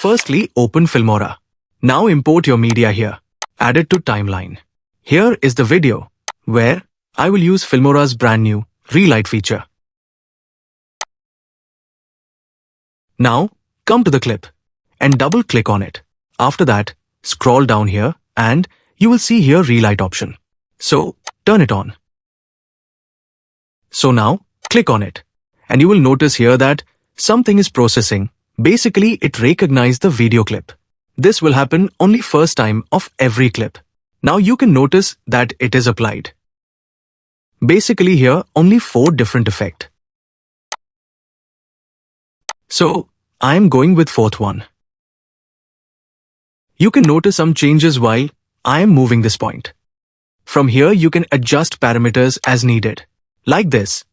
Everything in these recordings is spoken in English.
Firstly, open Filmora. Now import your media here. Add it to timeline. Here is the video, where I will use Filmora's brand new Relight feature. Now, come to the clip and double click on it. After that, scroll down here and you will see here Relight option. So, turn it on. So now, click on it. And you will notice here that something is processing. Basically, it recognized the video clip. This will happen only first time of every clip. Now you can notice that it is applied. Basically here, only 4 different effects. So, I am going with 4th one. You can notice some changes while I am moving this point. From here you can adjust parameters as needed, like this.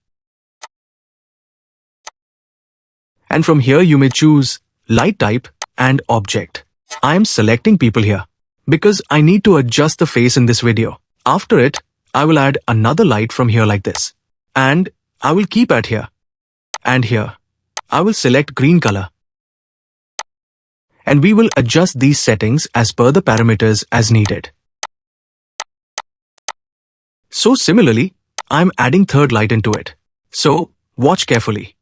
And from here you may choose light type and object. I am selecting people here because I need to adjust the face in this video. After it, I will add another light from here like this. And I will keep at here. And here, I will select green color. And we will adjust these settings as per the parameters as needed. So similarly, I am adding third light into it. So, watch carefully.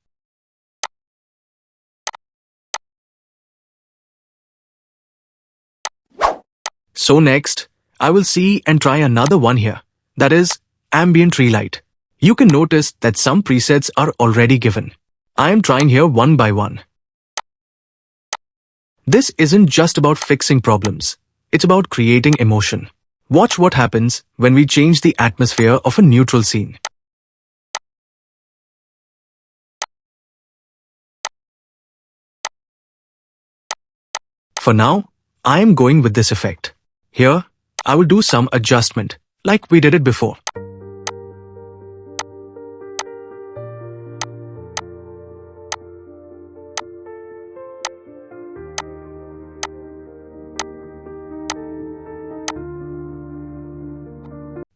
So next, I will see and try another one here, that is Ambient Relight. You can notice that some presets are already given. I am trying here one by one. This isn't just about fixing problems, it's about creating emotion. Watch what happens when we change the atmosphere of a neutral scene. For now, I am going with this effect. Here, I will do some adjustment, like we did it before.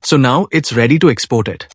So now it's ready to export it.